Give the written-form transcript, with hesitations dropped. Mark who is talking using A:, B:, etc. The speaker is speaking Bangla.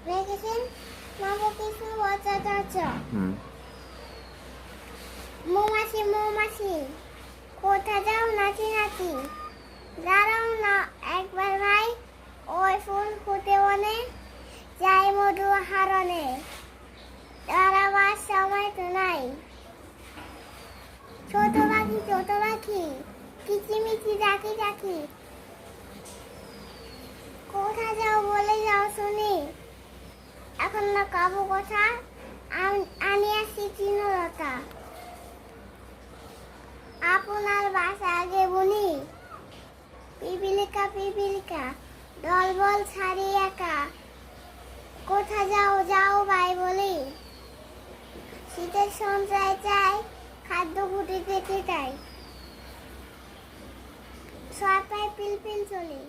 A: রেখেছেন নবকৃষ্ণ ভট্টাচার্য। মৌমাছি মৌমাছি কোথা যাও নাচি নাচি, দাঁড়াও না একবার ভাই, ওই ফুল ফুটে বনে যাই মধু হারণে, দাঁড়াবার সময় তো নাই। ছোট পাখি কিচিমিচি ডাকি ডাকি, কোথা যাও বলে যাও শুনি, এখন না কাবু কথা আনিয়াছি তৃণলতা, আপনার বাসা আগে বুনি, পিপিলিকা দলবল ছাড়ি একা, কোথা যাও যাও ভাই বলি, শীতের সঞ্চয় চাই খাদ্য ফুটিতে চাই, সরকার পিলপিল চলি।